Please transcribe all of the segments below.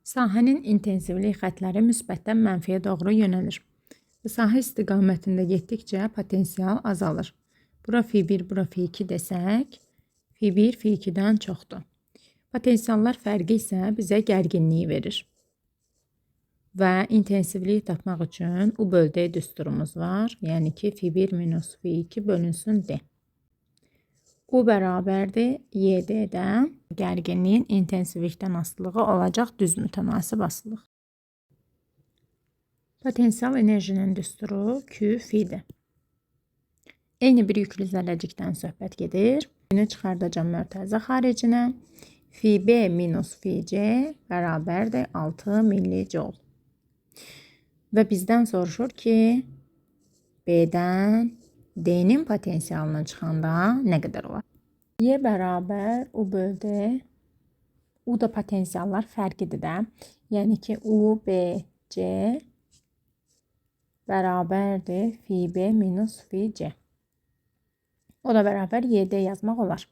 Sahənin intensivlik xətləri müsbətdən mənfiyə doğru yönəlir. Və sahə istiqamətində getdikcə potensial azalır. Bura F1, bura F2 desək, F1 F2-dən çoxdur. Potensiallar fərqi isə bizə gərginliyi verir. Və intensivliyi tapmaq üçün U böl D düsturumuz var. Yəni ki, F1 minus F2 bölünsün D. U bərabərdir YD-də gərginliyin intensivlikdən asılılığı olacaq düz mütənasib asılılıq. Potensial enerjinin düsturu Q-F'dir. Eyni bir yüklü zərrəcikdən söhbət gedir. Bunu çıxardacam mörtəzə xaricinə. Fb minus Fc bərabərdir 6 millijoule. Və bizdən soruşur ki, B-dən D-nin potensialına çıxanda nə qədər olar? Y bərabər U böl D. U da potensiallar fərqidir də. Yəni ki, U, B, C bərabərdir Fb minus Fc. O da bərabər YD yazmaq olar.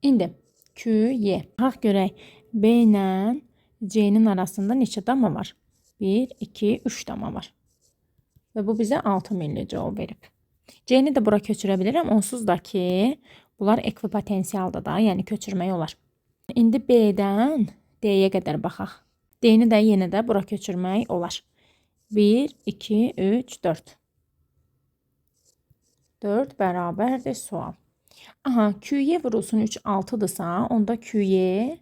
İndi Q, Y. Baxaq görək, B ilə C-nin arasında neçə dama var? 1, 2, 3 dama var. Və bu bizə 6 millijoule verib. C-ni də bura köçürə bilirəm. Onsuz da ki, bunlar ekvipotensialdır da, yəni köçürmək olar. İndi B-dən D-yə qədər baxaq. D-ni də yenə də bura köçürmək olar. 1, 2, 3, 4. 4 bərabərdir sual. Aha, QY vurulsun 3, 6-dırsa, onda QY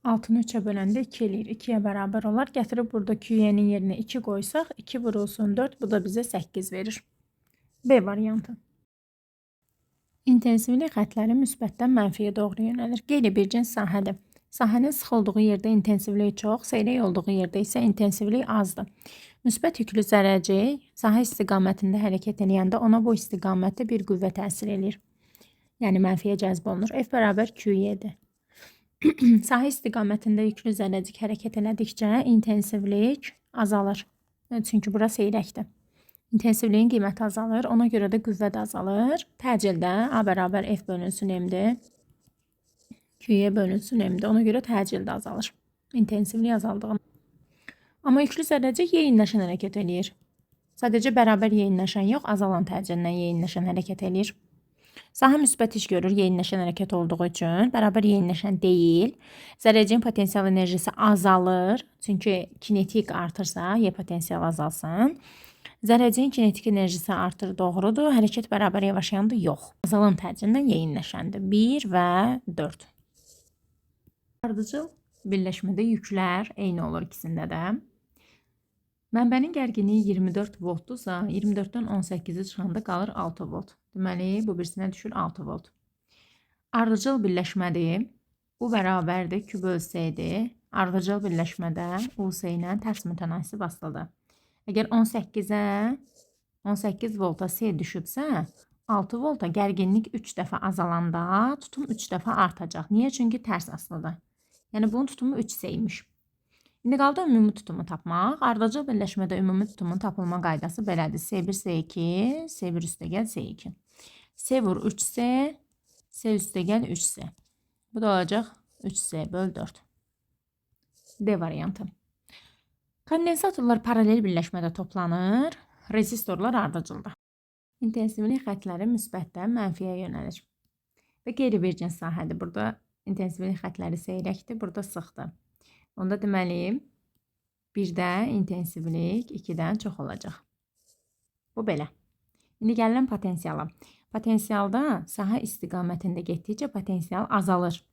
6-nı 3-ə böləndə 2 eləyir. 2-yə bərabər olar. Gətirib burada QY-nin yerinə 2 qoysaq, 2 vurulsun 4, bu da bizə 8 verir. B variantı. İntensivlik xətləri müsbətdən mənfiyə doğru yönəlir. Qeyri-bircins sahədir. Sahənin sıx olduğu yerdə intensivlik çox, seyrək olduğu yerdə isə intensivlik azdır. Müsbət yüklü zərrəcik sahə istiqamətində hərəkət edəndə ona bu istiqamətdə bir qüvvə təsir edir. Yəni mənfiyə cəzb olunur. F bərabər QY-dir. Sahə istiqamətində yüklü zərrəcik hərəkət elədikcə intensivlik azalır. Çünki bura seyrəkdir. İntensivliyin qiyməti azalır. Ona görə də qüvvə də azalır. Təcildə A bərabər F bölünsün M-dir. QY bölünsün M-dir. Ona görə təcil də azalır. İntensivlik azaldığında. Amma yüklü zərrəcik yeyinləşən hərəkət eləyir. Sadəcə bərabər yeyinləşən yox, azalan təcillə yeyinləşən hərəkət eləyir. Sahə müsbət iş görür yeyinləşən hərəkət olduğu üçün, bərabər yeyinləşən deyil. Zərrəciyin potensial enerjisi azalır. Çünki kinetik artırsa, Y potensial azalsın. Zərrəciyin kinetik enerjisi artır, doğrudur. Hərəkət bərabər yavaşayandır, yox. Azalan təcillə yeyinləşəndir. 1 və 4. Ardıcıl birləşmədə yüklər eyni olur ikisində də. Mənbənin gərginliyi 24 voltdursa, 24-dən 18-i çıxanda qalır 6 volt. Deməli, bu birisinə düşür 6 volt. Ardıcıl birləşmədir. U bərabərdir Q böl S-dir. Ardıcıl birləşmədə U-S ilə tərs mütənasib asılıdır. Əgər 18 volta S düşübsə, 6 volta gərginlik 3 dəfə azalanda tutum 3 dəfə artacaq. Niyə? Çünki tərs asılıdır. Yəni, bunun tutumu 3S imiş. İndi qaldı ümumi tutumu tapmaq. Ardıcıl birləşmədə ümumi tutumun tapılma qaydası belədir. S1, S2, S1 üstəgəl S2. S vur 3S, S üstəgəl 3S. Bu da olacaq 3S böl 4. D variantı. Kondensatorlar paralel birləşmədə toplanır. Rezistorlar ardıcıldır. İntensivlik xətləri müsbətdən mənfiyə yönəlir. Və qeyri-bircins sahədir. Burada intensivlik xətləri seyrəkdir, burada sıxdır. Onda deməli, 1-də intensivlik 2-dən çox olacaq. Bu belə. İndi gəlirəm potensiala. Potensialda sahə istiqamətində getdikcə potensial azalır.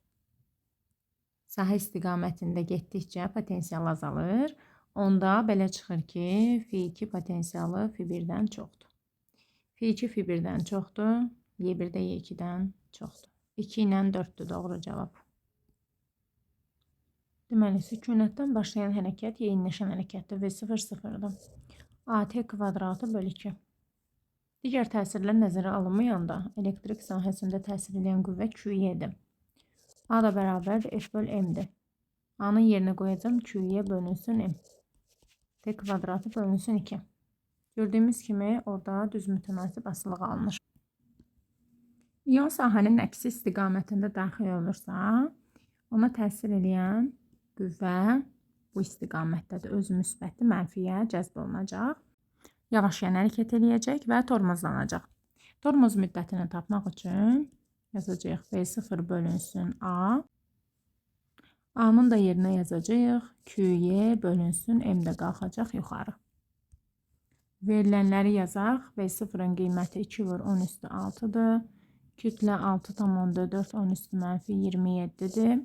Sahə istiqamətində getdikcə potensial azalır. Onda belə çıxır ki, F2 potensialı F1-dən çoxdur. F2 F1-dən çoxdur, Y1 də Y2-dən çoxdur. 2 ilə 4-dür doğru cavab. Deməli, sükunətdən başlayan hərəkət yeyinləşən hərəkətdir və 0,0-dır. AT kvadratı böl 2. Digər təsirlər nəzərə alınmayanda elektrik sahəsində təsir edən qüvvə QY-dir. A da bərabərdir F böl M-dir. A-nın yerinə qoyacam QY bölünsün M. T kvadratı bölünsün 2. Gördüyümüz kimi orada düz mütənasib asılılıq alınır. İyon sahənin əksi istiqamətində daxil olursa, ona təsir edən qüvvə bu istiqamətdədir. Özü müsbətli mənfiyə cəzb olunacaq. Yavaş-yavaş hərəkət eləyəcək və tormozlanacaq. Tormoz müddətini tapmaq üçün yazacağıq V0 bölünsün A. A-nın da yerinə yazacağıq QY bölünsün M də qalxacaq yuxarı. Verilənləri yazaq. V0-ın qiyməti 2 vur 10 üstü 6-dır. Kütlə 6,4 10 üstü mənfi 27-dir.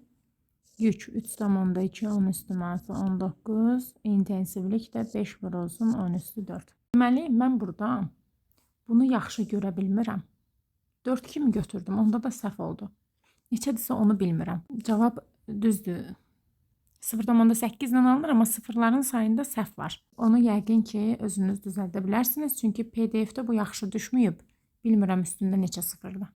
Yük 3,2 10 üstü mənfi 19. İntensivlik də 5 vurulsun 10 üstü 4. Deməli, mən burada bunu yaxşı görə bilmirəm. 4 kimi götürdüm, onda da səhv oldu. Neçədirsə onu bilmirəm. Cavab düzdür. 0,8 ilə alınır, amma sıfırların sayında səhv var. Onu yəqin ki, özünüz düzəldə bilərsiniz. Çünki PDF-də bu yaxşı düşməyib. Bilmirəm üstündə neçə sıfırdır.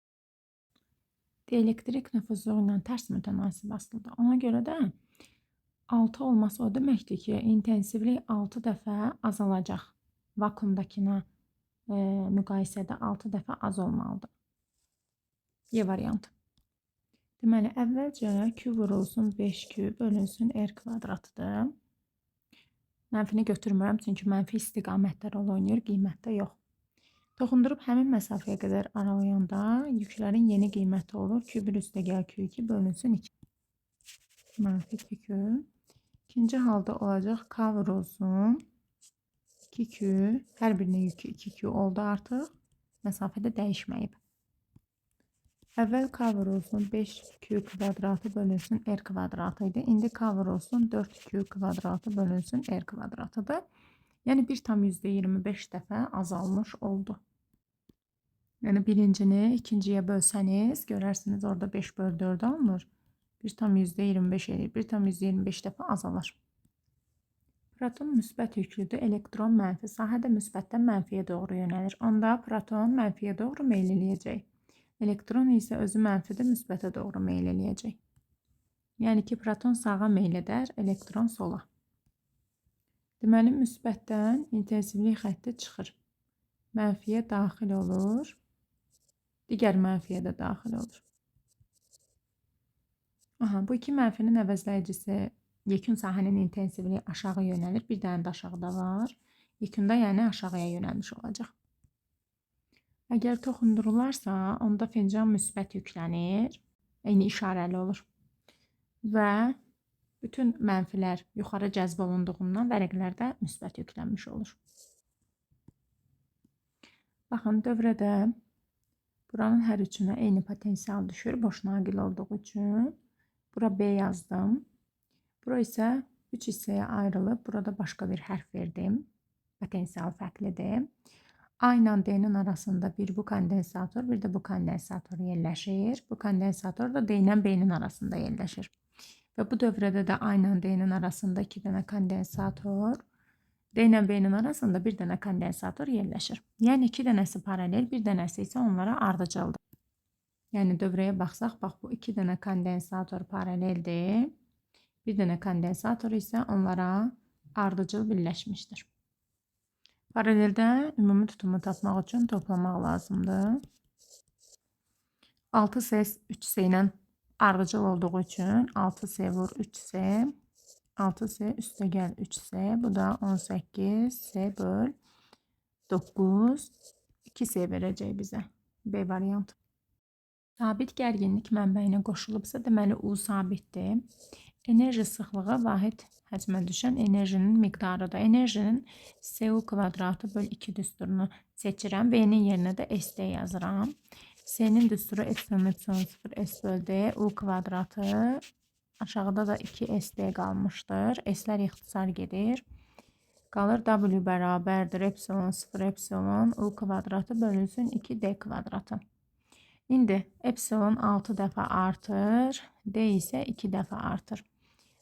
Dielektrik nüfuzu ilə tərs mütənasib asılıdır. Ona görə də 6 olması o deməkdir ki, intensivlik 6 dəfə azalacaq. Vakuumdakına müqayisədə 6 dəfə az olmalıdır. Y variantı. Deməli, əvvəlcə Q vurulsun 5Q bölünsün R kvadratıdır. Mənfini götürmürəm, çünki mənfi istiqamətlər oynayır, qiymətdə yox. Toxundurub həmin məsafəyə qədər aralayanda yüklərin yeni qiyməti olur. Q1 üstə gəl Q2 bölünsün 2. Mənfi 2Q. İkinci halda olacaq K vurulsun 2Q. Hər birinin yükü 2Q oldu artıq. Məsafədə dəyişməyib. Əvvəl K vurulsun 5Q kvadratı bölünsün R kvadratı idi. İndi K vurulsun 4Q kvadratı bölünsün R kvadratıdır. Yəni 1,25 dəfə azalmış oldu. Yəni birincini ikinciyə bölsəniz, görərsiniz orada 5 bölü 4 alınır. 1,25 edir. 1,25 dəfə azalır. Proton müsbət yüklüdür, elektron mənfi. Sahədə müsbətdən mənfiyə doğru yönəlir. Onda proton mənfiyə doğru meyl eləyəcək. Elektron isə özü mənfidə müsbətə doğru meyl eləyəcək. Yəni ki, proton sağa meyl edər, elektron sola. Deməli, müsbətdən intensivlik xətti çıxır. Mənfiyə daxil olur. Digər mənfiyə də daxil olur. Bu iki mənfinin əvəzləyicisi yekun sahənin intensivliyi aşağı yönəlir. Bir dənə də aşağıda var. Yekunda yəni aşağıya yönəlmiş olacaq. Əgər toxundurularsa, onda fincan müsbət yüklənir. Eyni işarəli olur. Və bütün mənfilər yuxarı cəzb olunduğundan vərəqlərdə müsbət yüklənmiş olur. Baxın, dövrədə buranın hər üçünə eyni potensial düşür. Boş naqil olduğu üçün. Bura B yazdım. Bura isə 3 hissəyə ayrılıb. Burada başqa bir hərf verdim. Potensial fərqlidir. A ilə D-nin arasında bir bu kondensator, bir də bu kondensator yerləşir. Bu kondensator da D ilə B-nin arasında yerləşir. Və bu dövrədə də A ilə D-nin arasında 2 dənə kondensator, D ilə B-nin arasında bir dənə kondensator yerləşir. Yəni 2 dənəsi paralel, bir dənəsi isə onlara ardıcıldır. Yəni dövrəyə baxsaq, bax bu 2 dənə kondensator paraleldir. Bir dənə kondensator isə onlara ardıcıl birləşmişdir. Paraleldə ümumi tutumu tapmaq üçün toplamaq lazımdır. 6S 3S ilə ardıcıl olduğu üçün 6S vur 3S. 6S üstə gəl 3S. Bu da 18S böl 9. 2S verəcək bizə. B variantı. Sabit gərginlik mənbəyinə qoşulubsa, deməli U sabitdir. Enerji sıxlığı vahid həcmə düşən enerjinin miqdarıdır. Enerjinin SU kvadratı böl 2 düsturunu seçirəm. V-nin yerinə də ST yazıram. S-nin düsturu epsilon 0 S böl D. U kvadratı. Aşağıda da 2 ST qalmışdır. S-lər ixtisar gedir. Qalır W bərabərdir. Epsilon 0 epsilon U kvadratı bölünsün 2D kvadratı. İndi epsilon 6 dəfə artır. D isə 2 dəfə artır.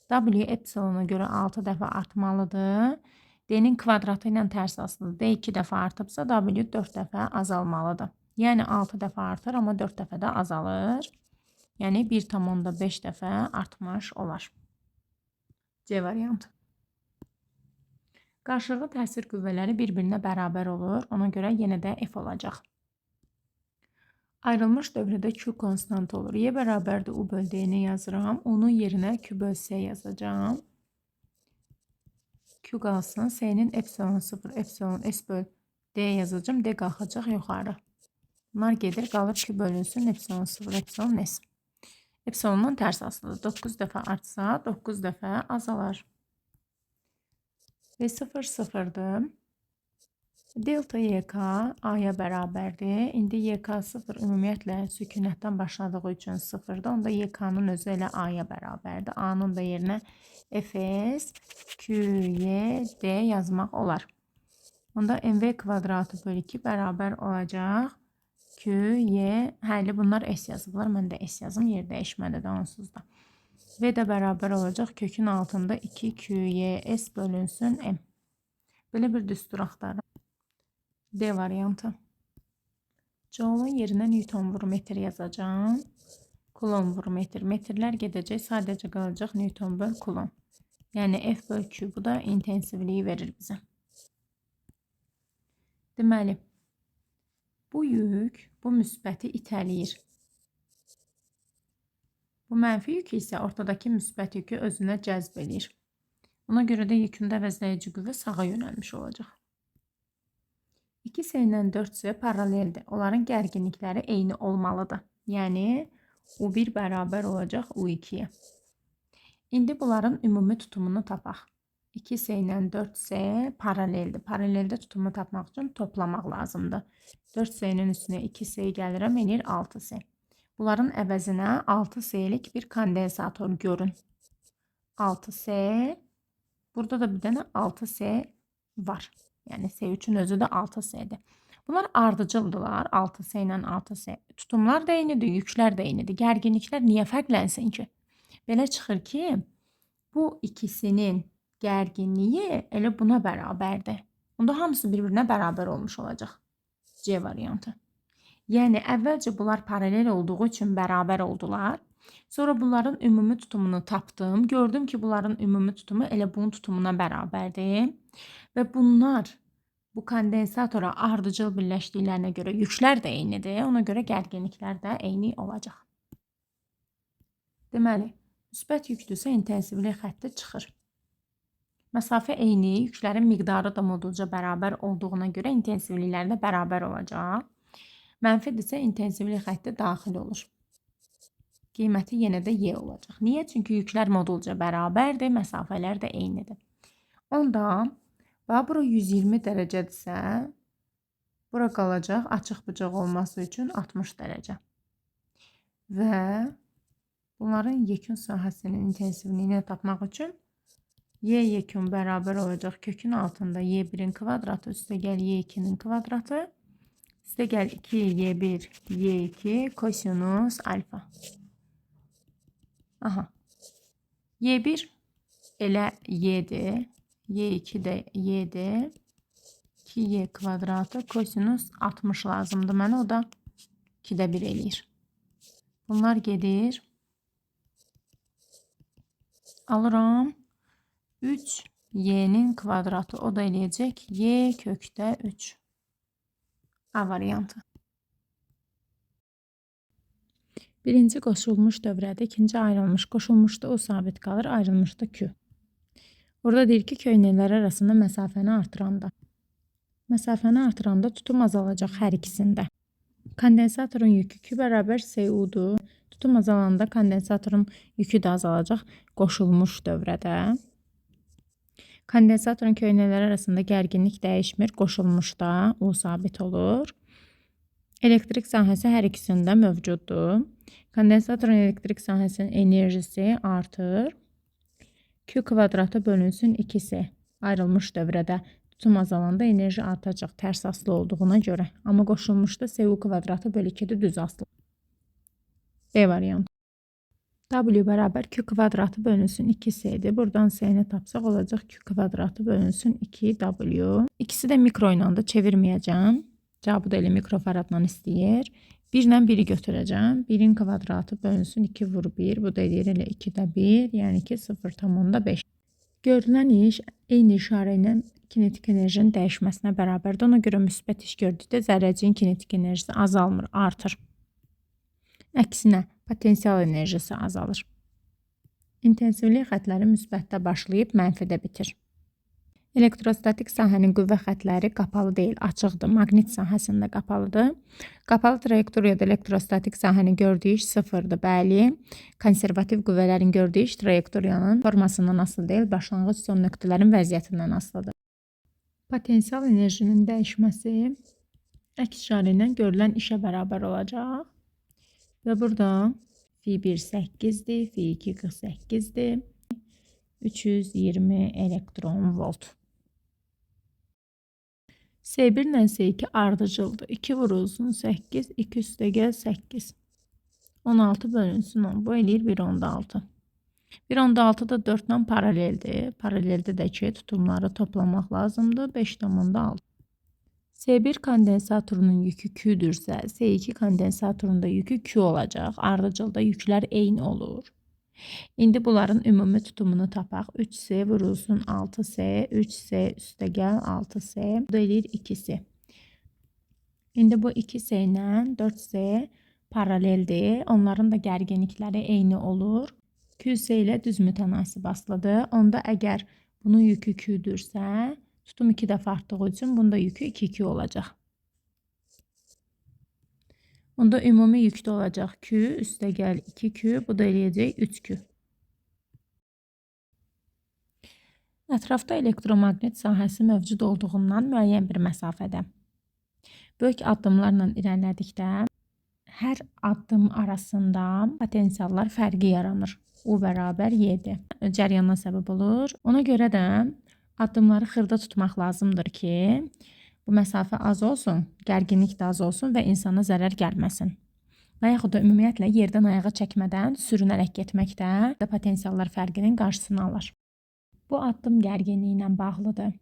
W epsilona görə 6 dəfə artmalıdır. D-nin kvadratı ilə tərs asılıdır. D 2 dəfə artıbsa W 4 dəfə azalmalıdır. Yəni 6 dəfə artır, amma 4 dəfə də azalır. Yəni 1,5 dəfə artmış olar. C variantı. Qarşılıqlı təsir qüvvələri bir-birinə bərabər olur. Ona görə yenə də F olacaq. Ayrılmış dövrədə Q konstant olur. Y bərabərdir U böl D-ni yazıram. Onun yerinə Q böl S yazacağım. Q qalsın. S-nin epsilon 0, epsilon S böl D yazacağım. D qalxacaq yuxarı. Bunlar gedir, qalır Q bölünsün epsilon 0, epsilon S. Epsilondan tərs asılıdır. 9 dəfə artsa, 9 dəfə azalar. Ve 0, 0'dır. Delta YK A'ya bərabərdir. İndi YK 0 ümumiyyətlə sükunətdən başladığı üçün 0'dır. Onda YK'nın özü elə A'ya bərabərdir. A'nın da yerinə Fs QY D yazmaq olar. Onda MV kvadratı bölü 2 bərabər olacaq. QY, həli bunlar S yazıblar. Mən də S yazım. Yer dəyişmədi də onsuz da. V də bərabər olacaq. Kökün altında 2 QY S bölünsün M. Belə bir düstur axtarım. D variantı. Joule-un yerinə Newton vur metr yazacağım. Coulomb vur metr. Metrlər gedəcək. Sadəcə qalacaq Newton böl Coulomb. Yəni F böl Q. Bu da intensivliyi verir bizə. Deməli, bu yük bu müsbəti itələyir. Bu mənfi yük isə ortadakı müsbət yükü özünə cəzb edir. Ona görə də yükündə əvəzləyici qüvvə sağa yönəlmiş olacaq. 2S ilə 4S paraleldir. Onların gərginlikləri eyni olmalıdır. Yəni U1 bərabər olacaq U2-yə. İndi bunların ümumi tutumunu tapaq. 2S ilə 4S paraleldir. Paraleldə tutumu tapmaq üçün toplamaq lazımdır. 4S-nin üstünə 2S gəlirəm, eləyir 6S. Bunların əvəzinə 6S'lik bir kondensator görün. 6S. Burada da bir dənə 6S var. Yəni S3-ün özü də 6S'dir. Bunlar ardıcıldılar. 6S ilə 6S. Tutumlar da eynidir, yüklər də eynidir. Gərginliklər niyə fərqlənsin ki? Belə çıxır ki, bu ikisinin gərginliyi elə buna bərabərdir. Onda hamısı bir-birinə bərabər olmuş olacaq. C variantı. Yəni əvvəlcə bunlar paralel olduğu üçün bərabər oldular. Sonra bunların ümumi tutumunu tapdım. Gördüm ki, bunların ümumi tutumu elə bunun tutumuna bərabərdir. Və bunlar bu kondensatora ardıcıl birləşdiklərinə görə yüklər də eynidir. Ona görə gərginliklər də eyni olacaq. Deməli, müsbət yükdürsə intensivlik xətti çıxır. Məsafə eyni, yüklərin miqdarı da modulca bərabər olduğuna görə intensivliklər də bərabər olacaq. Mənfidirsə intensivlik xətti daxil olur. Qiyməti yenə də Y olacaq. Niyə? Çünki yüklər modulca bərabərdir, məsafələr də eynidir. Onda bura 120 dərəcədirsə, bura qalacaq açıq bucaq olması üçün 60 dərəcə. Və bunların yekun sahəsinin intensivliyini tapmaq üçün Y yekun bərabər olacaq kökün altında Y1-in kvadratı üstə gəl Y2-nin kvadratı üstə gəl 2Y1 Y2 kosinus alfa. Aha. Y1 elə Y'dir. Y2 də Y'dir. 2Y kvadratı kosinus 60 lazımdır mənə. O da 2-də 1 eləyir. Bunlar gedir. Alıram. 3Y'nin kvadratı. O da eləyəcək. Y kökdə 3. A variantı. Birinci qoşulmuş dövrədə, ikinci ayrılmış. Qoşulmuşda o sabit qalır, ayrılmışda Q. Orada deyir ki, köynəklər arasında məsafəni artıranda. Məsafəni artıranda tutum azalacaq hər ikisində. Kondensatorun yükü Q bərabər SU-dur. Tutum azalanda kondensatorun yükü də azalacaq qoşulmuş dövrədə. Kondensatorun köynəklər arasında gərginlik dəyişmir. Qoşulmuşda O sabit olur. Elektrik sahəsi hər ikisində mövcuddur. Kondensatorun elektrik sahəsinin enerjisi artır. Q kvadratı bölünsün 2S. Ayrılmış dövrədə tutum azalanda enerji artacaq tərs asılı olduğuna görə. Amma qoşulmuşda SU kvadratı bölü 2-də düz asılı. B variantı. W bərabər Q kvadratı bölünsün 2S'dir. Buradan S-ni tapsaq olacaq Q kvadratı bölünsün 2W. İkisi də mikro ilə də çevirməyəcəm. Cavabı da elə mikrofaradla istəyir. 1 ilə 1-i götürəcəm. 1-in kvadratı bölünsün 2 vur 1. Bu da edir elə 2-də 1. Yəni ki 0,5. Görülən iş eyni işarə ilə kinetik enerjinin dəyişməsinə bərabərdir. Ona görə müsbət iş gördükdə zərrəciyin kinetik enerjisi azalmır, artır. Əksinə, potensial enerjisi azalır. İntensivlik xətləri müsbətdə başlayıb mənfidə bitir. Elektrostatik sahənin qüvvə xətləri qapalı deyil, açıqdır. Maqnit sahəsində qapalıdır. Qapalı trayektoriyada elektrostatik sahənin gördüyü sıfırdır, bəli. Konservativ qüvvələrin gördüyü trayektoriyanın formasından asılı deyil, başlanğıc son nöqtələrin vəziyyətindən asılıdır. Potensial enerjinin dəyişməsi əks işarə ilə görülən işə bərabər olacaq. Və burada F1 8-dir, F2 48-dir. 320 elektron volt. S1 ilə S2 ardıcıldır. 2 vurulsun 8, 2 üstə gəl 8. 16 bölünsün 10. Bu eləyir 1/6. 1/6 da 4 ilə paraleldir. Paraleldə də ki, tutumları toplamaq lazımdır. 5/6. S1 kondensatorunun yükü Q-dürsə, S2 kondensatorunda yükü Q olacaq. Ardıcılda yüklər eyni olur. İndi bunların ümumi tutumunu tapaq. 3S vurulsun 6S, 3S üstə gəl 6S. Bu da eləyir 2S. İndi bu 2S ilə 4S paraleldir. Onların da gərginlikləri eyni olur. QS ilə düz mütənasib asılıdır. Onda əgər bunun yükü Q-dürsə, tutum 2 dəfə artdığı üçün bunda yükü 2Q olacaq. Onda ümumi yükdə olacaq Q, üstə gəl 2Q, bu da eləyəcək 3Q. Ətrafda elektromaqnit sahəsi mövcud olduğundan müəyyən bir məsafədə böyük addımlarla irəlilədikdə hər addım arasında potensiallar fərqi yaranır. U bərabər Y-dir. Cəryanına səbəb olur. Ona görə də addımları xırda tutmaq lazımdır ki, bu məsafə az olsun, gərginlik də az olsun və insana zərər gəlməsin. Və yaxud da ümumiyyətlə yerdən ayağa çəkmədən sürünərək getmək də potensiallar fərqinin qarşısını alır. Bu addım gərginliyi ilə bağlıdır.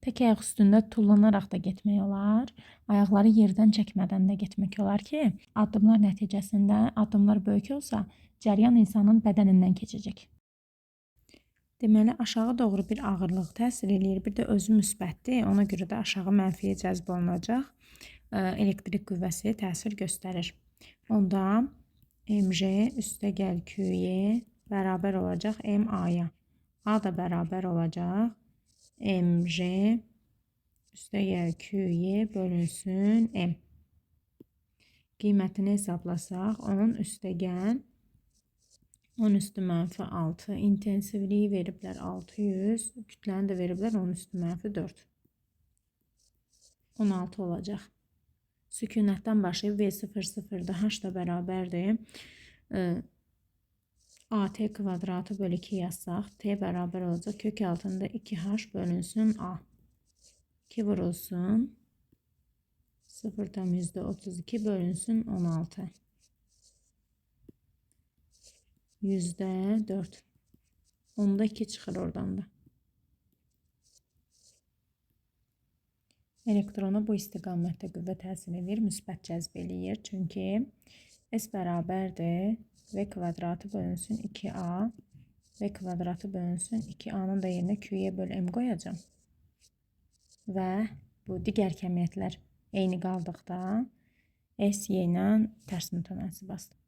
Tək ayaq üstündə tullanaraq da getmək olar, ayaqları yerdən çəkmədən də getmək olar ki, addımlar nəticəsində addımlar böyük olsa, cəryan insanın bədənindən keçəcək. Deməli, aşağı doğru bir ağırlıq təsir eləyir, bir də özü müsbətdir, ona görə də aşağı mənfiyə cəzb olunacaq elektrik qüvvəsi təsir göstərir. Onda mj üstə gəl qy bərabər olacaq ma-ya. A da bərabər olacaq mj üstə gəl qy bölünsün m. Qiymətini hesablasaq, 10 üstə gəl 10 üstü mənfi 6, intensivliyi veriblər 600, kütləni də veriblər 10 üstü mənfi 4. 16 olacaq. Sükunətdən başlayıb V00'da H da bərabərdir. AT kvadratı bölü 2 yazsaq, T bərabər olacaq. Kök altında 2H bölünsün A. 2 vurulsun 0,32 bölünsün 16. %4. Onda 2 çıxır oradan da. Elektrona bu istiqamətdə qüvvə təsir edir, müsbət cəzb eləyir. Çünki S bərabərdir V kvadratı bölünsün 2A, V kvadratı bölünsün 2A-nın da yerinə Q'ye böl M qoyacağım. Və bu digər kəmiyyətlər eyni qaldıqda S Y ilə tərs mütənasib asılır.